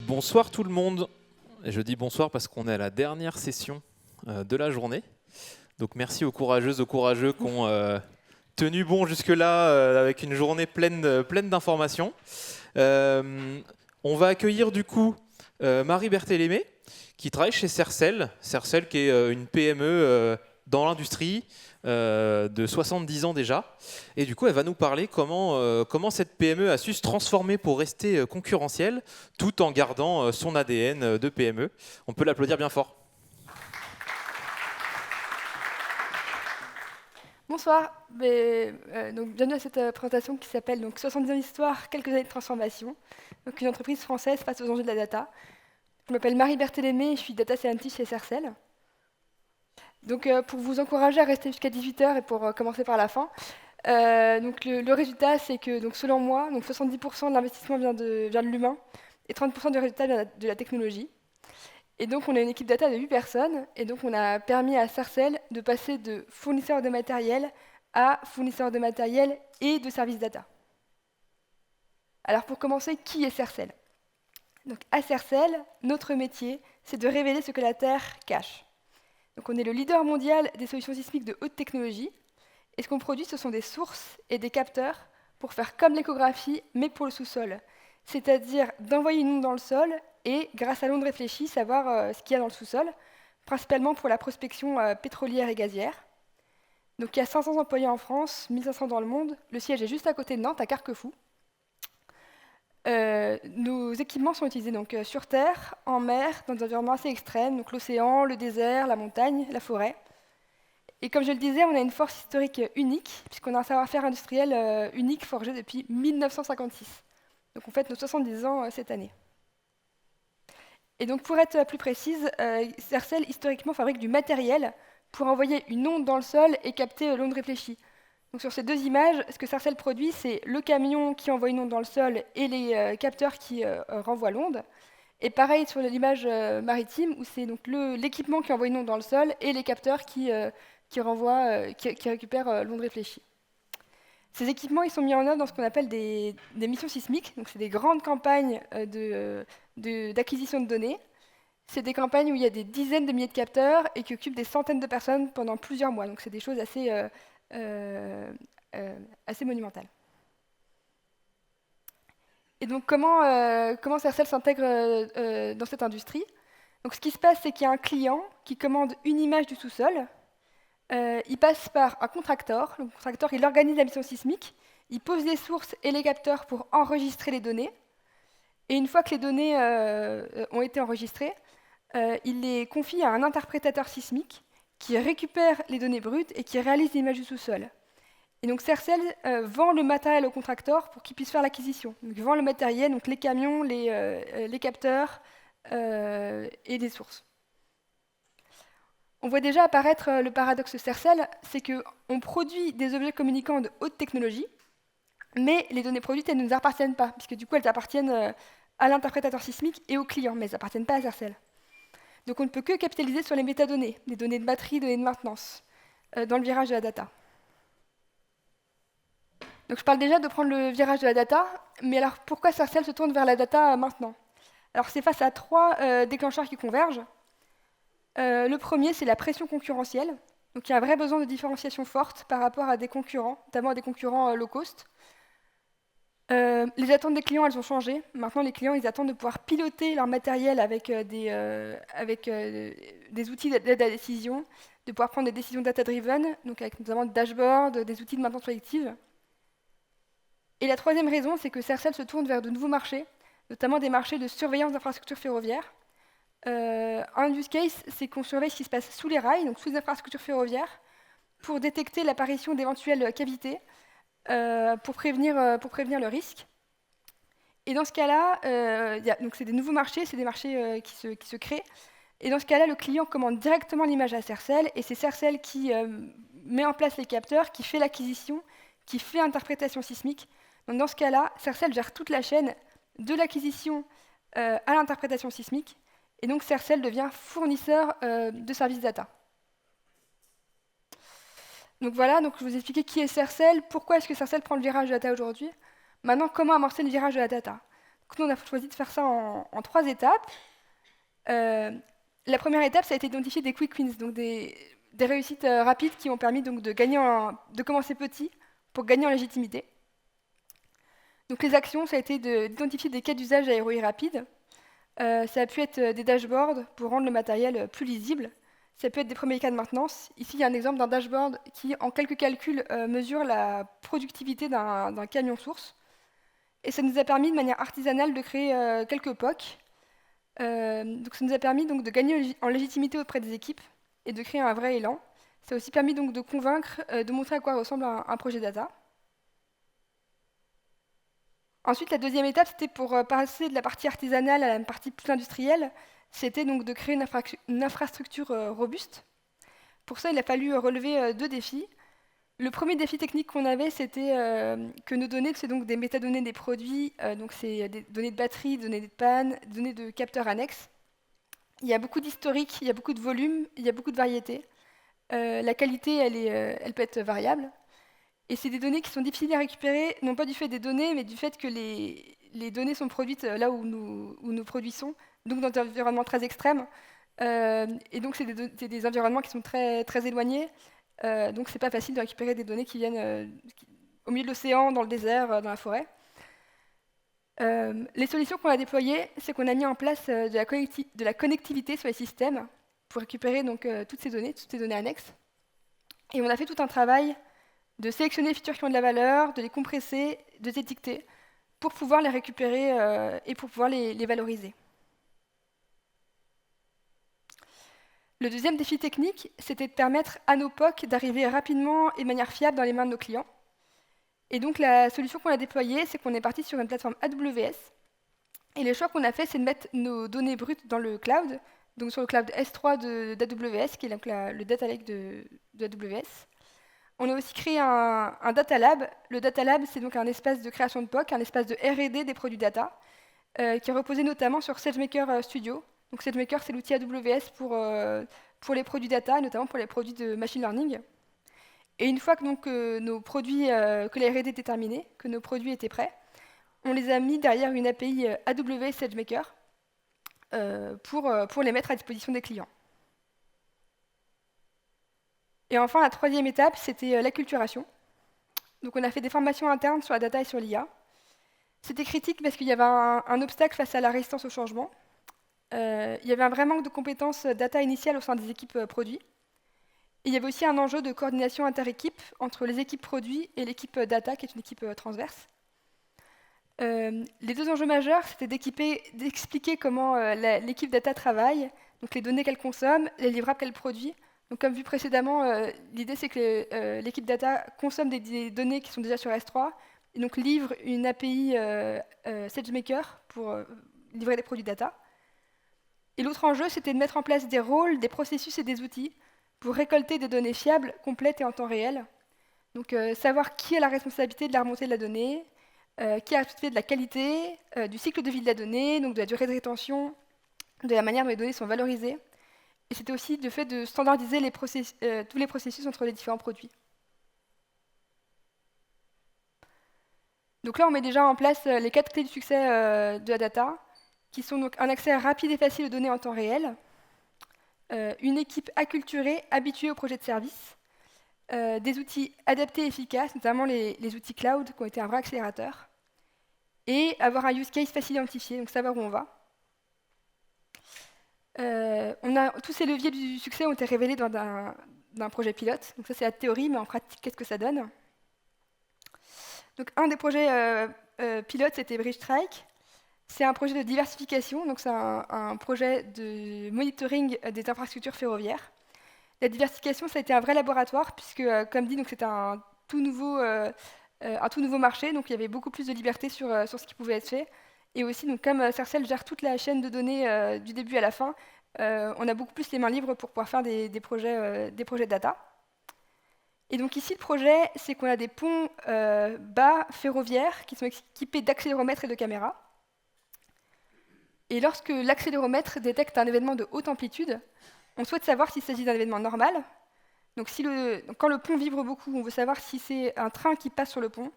Bonsoir tout le monde. Et je dis bonsoir parce qu'on est à la dernière session de la journée. Donc merci aux courageuses, aux courageux qui ont tenu bon jusque-là avec une journée pleine d'informations. On va accueillir du coup Marie Berthélémé qui travaille chez Sercel. Sercel qui est une PME dans l'industrie de 70 ans déjà. Et du coup, elle va nous parler comment cette PME a su se transformer pour rester concurrentielle tout en gardant son ADN de PME. On peut l'applaudir bien fort. Bonsoir, donc, bienvenue à cette présentation qui s'appelle 70 ans d'histoire, quelques années de transformation. Donc, une entreprise française face aux enjeux de la data. Je m'appelle Marie Berthélémé et je suis data scientist chez Sercel. Donc, pour vous encourager à rester jusqu'à 18h et pour commencer par la fin, le résultat c'est que selon moi, 70% de l'investissement vient de l'humain et 30% du résultat vient de la technologie. Et donc, on a une équipe data de 8 personnes, et donc on a permis à Sercel de passer de fournisseur de matériel à fournisseur de matériel et de services data. Alors, pour commencer, qui est Sercel? Donc, à Sercel, notre métier, c'est de révéler ce que la Terre cache. Donc, on est le leader mondial des solutions sismiques de haute technologie, et ce qu'on produit, ce sont des sources et des capteurs pour faire comme l'échographie, mais pour le sous-sol. C'est-à-dire d'envoyer une onde dans le sol et, grâce à l'onde réfléchie, savoir ce qu'il y a dans le sous-sol, principalement pour la prospection pétrolière et gazière. Donc il y a 500 employés en France, 1500 dans le monde. Le siège est juste à côté de Nantes, à Carquefou. Nos équipements sont utilisés sur Terre, en mer, dans des environnements assez extrêmes, donc l'océan, le désert, la montagne, la forêt. Et comme je le disais, on a une force historique unique, puisqu'on a un savoir-faire industriel unique forgé depuis 1956. Donc on fête nos 70 ans cette année. Et donc pour être plus précise, Sercel historiquement fabrique du matériel pour envoyer une onde dans le sol et capter l'onde réfléchie. Donc sur ces deux images, ce que Sercel produit, c'est le camion qui envoie une onde dans le sol et les capteurs qui renvoient l'onde. Et pareil sur l'image maritime, où c'est donc l'équipement qui envoie une onde dans le sol et les capteurs qui récupèrent l'onde réfléchie. Ces équipements ils sont mis en œuvre dans ce qu'on appelle des missions sismiques. Donc c'est des grandes campagnes d'acquisition de données. C'est des campagnes où il y a des dizaines de milliers de capteurs et qui occupent des centaines de personnes pendant plusieurs mois. Donc c'est des choses assez monumentales. Et donc comment Sercel s'intègre dans cette industrie? Donc ce qui se passe, c'est qu'il y a un client qui commande une image du sous-sol. Il passe par un contracteur. Le contracteur, il organise la mission sismique, il pose les sources et les capteurs pour enregistrer les données. Et une fois que les données ont été enregistrées, il les confie à un interprétateur sismique qui récupère les données brutes et qui réalise l'image du sous-sol. Et donc Sercel vend le matériel au contracteur pour qu'il puisse faire l'acquisition. Donc il vend le matériel, donc les camions, les capteurs et les sources. On voit déjà apparaître le paradoxe Sercel, c'est qu'on produit des objets communicants de haute technologie, mais les données produites, elles ne nous appartiennent pas, puisque du coup, elles appartiennent à l'interprétateur sismique et au client, mais elles n'appartiennent pas à Sercel. Donc on ne peut que capitaliser sur les métadonnées, les données de batterie, données de maintenance, dans le virage de la data. Donc je parle déjà de prendre le virage de la data, mais alors pourquoi Sercel se tourne vers la data maintenant? Alors c'est face à trois déclencheurs qui convergent. Le premier, c'est la pression concurrentielle. Donc il y a un vrai besoin de différenciation forte par rapport à des concurrents, notamment à des concurrents low cost. Les attentes des clients, elles ont changé. Maintenant, les clients, ils attendent de pouvoir piloter leur matériel avec des outils d'aide à la décision, de pouvoir prendre des décisions data-driven, donc avec notamment des dashboards, des outils de maintenance prédictive. Et la troisième raison, c'est que Sercel se tourne vers de nouveaux marchés, notamment des marchés de surveillance d'infrastructures ferroviaires. Un use case, c'est qu'on surveille ce qui se passe sous les rails, donc sous les infrastructures ferroviaires, pour détecter l'apparition d'éventuelles cavités, pour prévenir le risque. Et dans ce cas-là, c'est des nouveaux marchés, c'est des marchés qui se créent. Et dans ce cas-là, le client commande directement l'image à Sercel, et c'est Sercel qui met en place les capteurs, qui fait l'acquisition, qui fait l'interprétation sismique. Donc dans ce cas-là, Sercel gère toute la chaîne de l'acquisition à l'interprétation sismique, et donc Sercel devient fournisseur de services data. Donc voilà, je vous ai expliqué qui est Sercel, pourquoi est-ce que Sercel prend le virage de la data aujourd'hui. Maintenant, comment amorcer le virage de la data? Nous, on a choisi de faire ça en 3 étapes. La première étape, ça a été d'identifier des quick wins, donc des réussites rapides qui ont permis donc, de commencer petit pour gagner en légitimité. Donc les actions, ça a été d'identifier des cas d'usage à ROI rapide. Ça a pu être des dashboards pour rendre le matériel plus lisible. Ça peut être des premiers cas de maintenance. Ici, il y a un exemple d'un dashboard qui, en quelques calculs, mesure la productivité d'un camion source. Et ça nous a permis, de manière artisanale, de créer quelques POC. Donc ça nous a permis donc, de gagner en légitimité auprès des équipes et de créer un vrai élan. Ça a aussi permis donc, de convaincre, de montrer à quoi ressemble un projet data. Ensuite, la deuxième étape, c'était pour passer de la partie artisanale à la partie plus industrielle. C'était donc de créer une infrastructure robuste. Pour ça, il a fallu relever 2 défis. Le premier défi technique qu'on avait, c'était que nos données, c'est donc des métadonnées des produits, donc c'est des données de batterie, données de panne, données de capteurs annexes. Il y a beaucoup d'historique, il y a beaucoup de volume, il y a beaucoup de variété. La qualité, elle peut être variable. Et c'est des données qui sont difficiles à récupérer, non pas du fait des données, mais du fait que les données sont produites là où nous produisons, donc dans des environnements très extrêmes. Et donc, c'est des environnements qui sont très, très éloignés. Donc, c'est pas facile de récupérer des données qui viennent au milieu de l'océan, dans le désert, dans la forêt. Les solutions qu'on a déployées, c'est qu'on a mis en place de la connectivité sur les systèmes pour récupérer donc, toutes ces données annexes. Et on a fait tout un travail de sélectionner les features qui ont de la valeur, de les compresser, de les étiqueter, pour pouvoir les récupérer et pour pouvoir les valoriser. Le deuxième défi technique, c'était de permettre à nos POC d'arriver rapidement et de manière fiable dans les mains de nos clients. Et donc la solution qu'on a déployée, c'est qu'on est parti sur une plateforme AWS. Et le choix qu'on a fait, c'est de mettre nos données brutes dans le cloud, donc sur le cloud S3 d'AWS, qui est donc le data lake de AWS. On a aussi créé un data lab. Le data lab, c'est donc un espace de création de POC, un espace de R&D des produits data, qui est reposé notamment sur SageMaker Studio. Donc SageMaker, c'est l'outil AWS pour les produits data, et notamment pour les produits de machine learning. Et une fois que donc, nos produits, que la R&D était terminée, que nos produits étaient prêts, on les a mis derrière une API AWS SageMaker pour les mettre à disposition des clients. Et enfin, la troisième étape, c'était l'acculturation. Donc on a fait des formations internes sur la data et sur l'IA. C'était critique parce qu'il y avait un obstacle face à la résistance au changement. Il y avait un vrai manque de compétences data initiales au sein des équipes produits. Et il y avait aussi un enjeu de coordination inter-équipe entre les équipes produits et l'équipe data, qui est une équipe transverse. Les 2 enjeux majeurs, c'était d'expliquer comment l'équipe data travaille, donc les données qu'elle consomme, les livrables qu'elle produit. Donc, comme vu précédemment, l'idée c'est que l'équipe data consomme des données qui sont déjà sur S3, et donc livre une API SageMaker pour livrer des produits data. Et l'autre enjeu, c'était de mettre en place des rôles, des processus et des outils pour récolter des données fiables, complètes et en temps réel. Donc savoir qui a la responsabilité de la remontée de la donnée, qui a fait de la qualité, du cycle de vie de la donnée, donc de la durée de rétention, de la manière dont les données sont valorisées. Et c'était aussi le fait de standardiser tous les processus entre les différents produits. Donc là, on met déjà en place les 4 clés du succès de la data, qui sont donc un accès rapide et facile aux données en temps réel, une équipe acculturée, habituée au projet de service, des outils adaptés et efficaces, notamment les outils cloud, qui ont été un vrai accélérateur, et avoir un use case facile à identifier, donc savoir où on va. Tous ces leviers du succès ont été révélés dans d'un projet pilote. Donc ça, c'est la théorie, mais en pratique, qu'est-ce que ça donne? Donc un des projets pilotes, c'était Bridge Strike. C'est un projet de diversification, donc c'est un projet de monitoring des infrastructures ferroviaires. La diversification, ça a été un vrai laboratoire, puisque, comme dit, c'était un tout nouveau marché, donc il y avait beaucoup plus de liberté sur ce qui pouvait être fait. Et aussi, donc, comme Sercel gère toute la chaîne de données du début à la fin, on a beaucoup plus les mains libres pour pouvoir faire des projets de data. Et donc ici, le projet, c'est qu'on a des ponts bas ferroviaires qui sont équipés d'accéléromètres et de caméras. Et lorsque l'accéléromètre détecte un événement de haute amplitude, on souhaite savoir s'il s'agit d'un événement normal. Donc quand le pont vibre beaucoup, on veut savoir si c'est un train qui passe sur le pont,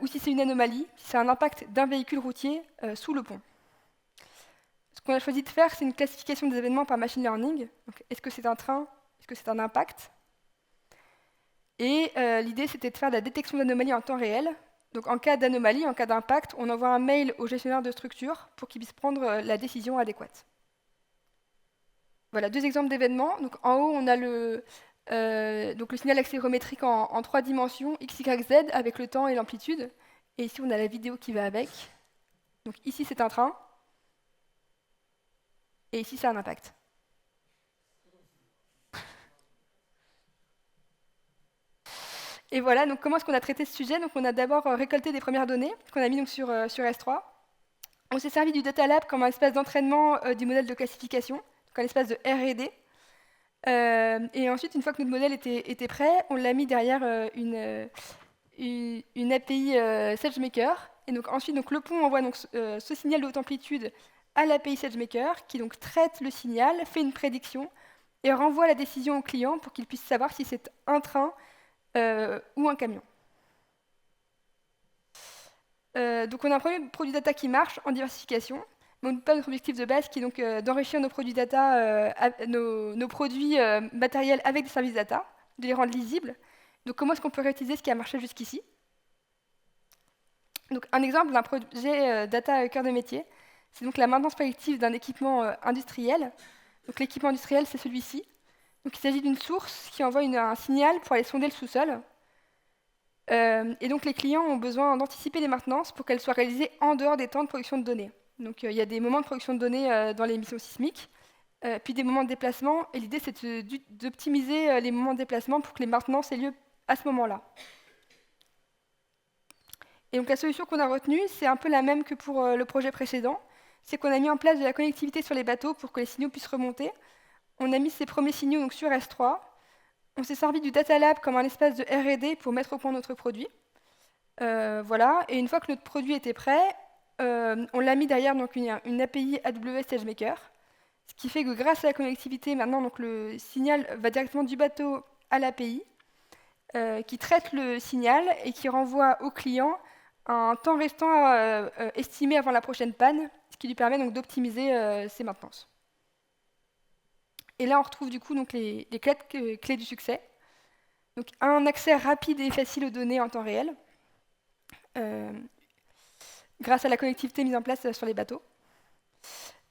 ou si c'est une anomalie, si c'est un impact d'un véhicule routier sous le pont. Ce qu'on a choisi de faire, c'est une classification des événements par machine learning. Est-ce que c'est un train? Est-ce que c'est un impact? Et l'idée, c'était de faire de la détection d'anomalies en temps réel. Donc en cas d'anomalie, en cas d'impact, on envoie un mail au gestionnaire de structure pour qu'il puisse prendre la décision adéquate. Voilà, 2 exemples d'événements. Donc en haut, on a le signal accélérométrique en 3 dimensions, x, y, z, avec le temps et l'amplitude. Et ici, on a la vidéo qui va avec. Donc ici, c'est un train. Et ici, c'est un impact. Et voilà, donc comment est-ce qu'on a traité ce sujet? Donc on a d'abord récolté des premières données qu'on a mis donc sur S3. On s'est servi du Data Lab comme un espace d'entraînement du modèle de classification, donc un espace de R&D. Et ensuite, une fois que notre modèle était prêt, on l'a mis derrière une API SageMaker. Et donc ensuite, donc, le pont envoie donc, ce signal de haute amplitude à l'API SageMaker, qui donc traite le signal, fait une prédiction et renvoie la décision au client pour qu'il puisse savoir si c'est un train ou un camion. Donc on a un premier produit data qui marche en diversification, mais on n'a pas notre objectif de base qui est donc d'enrichir nos produits data, nos produits matériels avec des services data, de les rendre lisibles. Donc comment est-ce qu'on peut réutiliser ce qui a marché jusqu'ici? Donc un exemple d'un projet data cœur de métier, c'est donc la maintenance prédictive d'un équipement industriel. Donc l'équipement industriel, c'est celui-ci. Donc il s'agit d'une source qui envoie un signal pour aller sonder le sous-sol. Et donc les clients ont besoin d'anticiper les maintenances pour qu'elles soient réalisées en dehors des temps de production de données. Donc il y a des moments de production de données dans les missions sismiques, puis des moments de déplacement, et l'idée c'est d'optimiser les moments de déplacement pour que les maintenances aient lieu à ce moment-là. Et donc la solution qu'on a retenue, c'est un peu la même que pour le projet précédent, c'est qu'on a mis en place de la connectivité sur les bateaux pour que les signaux puissent remonter. On a mis ces premiers signaux donc, sur S3. On s'est servi du Data Lab comme un espace de R&D pour mettre au point notre produit. Voilà. Et une fois que notre produit était prêt, on l'a mis derrière donc, une API AWS SageMaker, ce qui fait que grâce à la connectivité, maintenant donc, le signal va directement du bateau à l'API, qui traite le signal et qui renvoie au client un temps restant estimé avant la prochaine panne, ce qui lui permet donc d'optimiser ses maintenances. Et là, on retrouve du coup donc, les clés du succès. Donc, un accès rapide et facile aux données en temps réel, grâce à la connectivité mise en place sur les bateaux.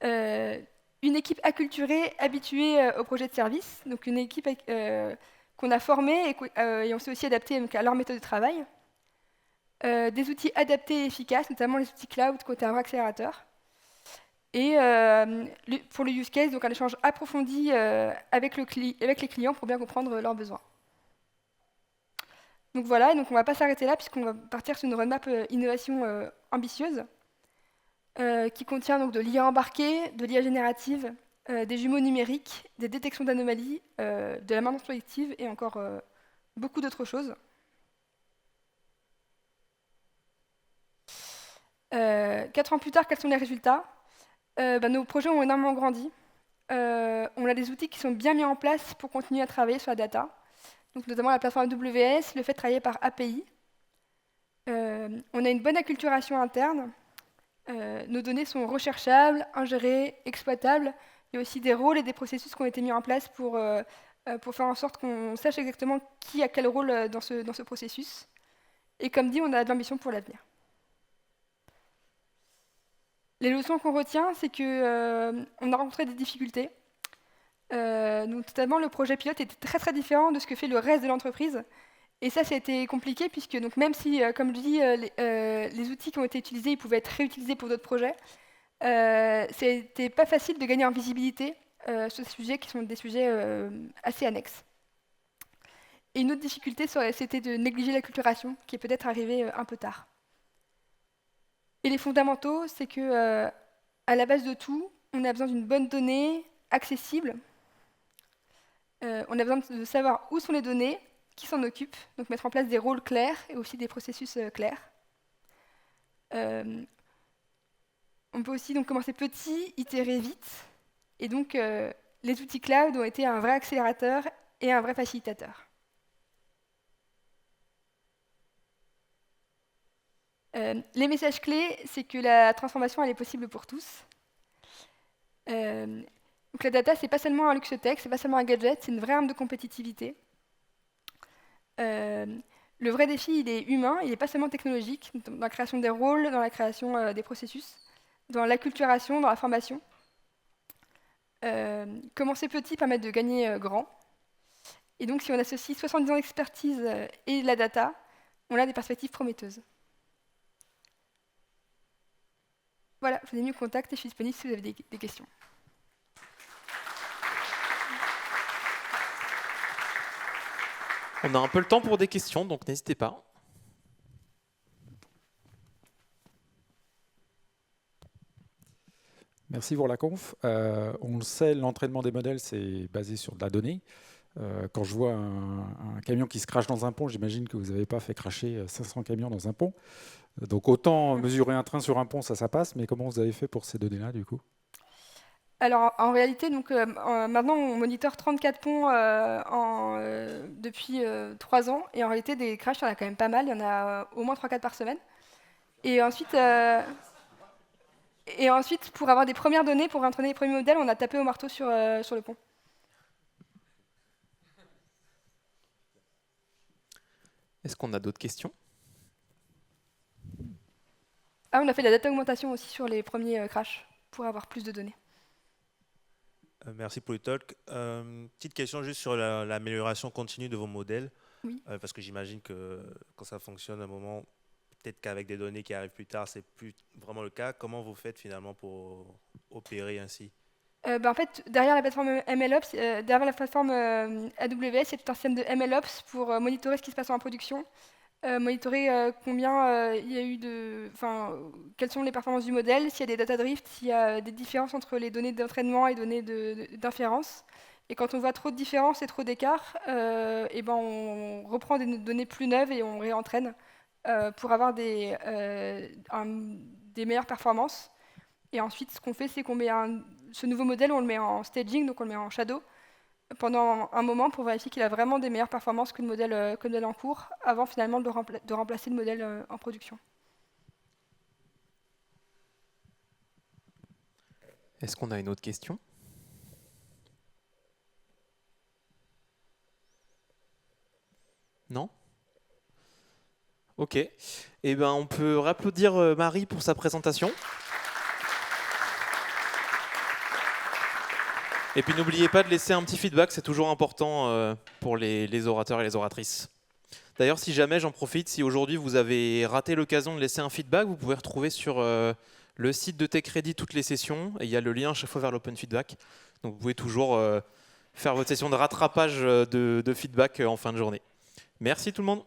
Une équipe acculturée, habituée au projet de service, donc une équipe qu'on a formée et on s'est aussi adapté à leur méthode de travail. Des outils adaptés et efficaces, notamment les outils cloud côté un accélérateur. Et pour le use case, donc un échange approfondi avec les clients pour bien comprendre leurs besoins. Donc voilà, donc on ne va pas s'arrêter là puisqu'on va partir sur une roadmap innovation ambitieuse qui contient donc de l'IA embarquée, de l'IA générative, des jumeaux numériques, des détections d'anomalies, de la maintenance prédictive et encore beaucoup d'autres choses. 4 ans plus tard, quels sont les résultats? Nos projets ont énormément grandi. On a des outils qui sont bien mis en place pour continuer à travailler sur la data, donc notamment la plateforme AWS, le fait de travailler par API. On a une bonne acculturation interne. Nos données sont recherchables, ingérées, exploitables. Il y a aussi des rôles et des processus qui ont été mis en place pour faire en sorte qu'on sache exactement qui a quel rôle dans ce processus. Et comme dit, on a de l'ambition pour l'avenir. Les leçons qu'on retient, c'est qu'on a rencontré des difficultés. Notamment, le projet pilote était très très différent de ce que fait le reste de l'entreprise. Et ça a été compliqué, puisque donc, même si, comme je dis, les outils qui ont été utilisés ils pouvaient être réutilisés pour d'autres projets, c'était pas facile de gagner en visibilité sur ces sujets qui sont des sujets assez annexes. Et une autre difficulté, c'était de négliger l'acculturation, qui est peut-être arrivée un peu tard. Et les fondamentaux, c'est que à la base de tout, on a besoin d'une bonne donnée accessible. On a besoin de savoir où sont les données, qui s'en occupe, donc mettre en place des rôles clairs et aussi des processus clairs. On peut aussi donc commencer petit, itérer vite, et donc les outils cloud ont été un vrai accélérateur et un vrai facilitateur. Les messages clés, c'est que la transformation elle est possible pour tous. Donc la data, c'est pas seulement un luxe tech, c'est pas seulement un gadget, c'est une vraie arme de compétitivité. Le vrai défi, il est humain, il n'est pas seulement technologique, dans la création des rôles, dans la création des processus, dans l'acculturation, dans la formation. Commencer petit permet de gagner grand. Et donc, si on associe 70 ans d'expertise et de la data, on a des perspectives prometteuses. Voilà, je vous ai mis au contact et je suis disponible si vous avez des questions. On a un peu le temps pour des questions, donc n'hésitez pas. Merci pour la conf. On le sait, l'entraînement des modèles, c'est basé sur de la donnée. Quand je vois un camion qui se crache dans un pont, j'imagine que vous n'avez pas fait cracher 500 camions dans un pont. Donc autant mesurer un train sur un pont, ça passe, mais comment vous avez fait pour ces données-là, du coup? Alors, en réalité, donc, maintenant, on monitore 34 ponts depuis 3 ans. Et en réalité, des crashs, il y en a quand même pas mal. Il y en a au moins 3-4 par semaine. Et ensuite, pour avoir des premières données, pour entraîner les premiers modèles, on a tapé au marteau sur le pont. Est-ce qu'on a d'autres questions? Ah, on a fait de la data augmentation aussi sur les premiers crashs, pour avoir plus de données. Merci pour le talk. Petite question juste sur l'amélioration continue de vos modèles. Oui. Parce que j'imagine que quand ça fonctionne à un moment, peut-être qu'avec des données qui arrivent plus tard, c'est plus vraiment le cas. Comment vous faites finalement pour opérer ainsi? En fait, derrière la plateforme MLOps, derrière la plateforme AWS, il y a tout un système de MLOps pour monitorer ce qui se passe en production, monitorer combien il y a eu quelles sont les performances du modèle, s'il y a des data drifts, s'il y a des différences entre les données d'entraînement et données d'inférence. Et quand on voit trop de différences et trop d'écarts, on reprend des données plus neuves et on réentraîne pour avoir des meilleures performances. Et ensuite, ce qu'on fait, c'est qu'on met ce nouveau modèle, on le met en staging, donc on le met en shadow, pendant un moment pour vérifier qu'il a vraiment des meilleures performances que le modèle en cours, avant finalement de remplacer le modèle en production. Est-ce qu'on a une autre question? Non? Ok. Eh ben, on peut applaudir Marie pour sa présentation. Et puis n'oubliez pas de laisser un petit feedback, c'est toujours important pour les orateurs et les oratrices. D'ailleurs, si jamais, j'en profite, si aujourd'hui vous avez raté l'occasion de laisser un feedback, vous pouvez retrouver sur le site de TechReady toutes les sessions, et il y a le lien à chaque fois vers l'open feedback. Donc vous pouvez toujours faire votre session de rattrapage de feedback en fin de journée. Merci tout le monde.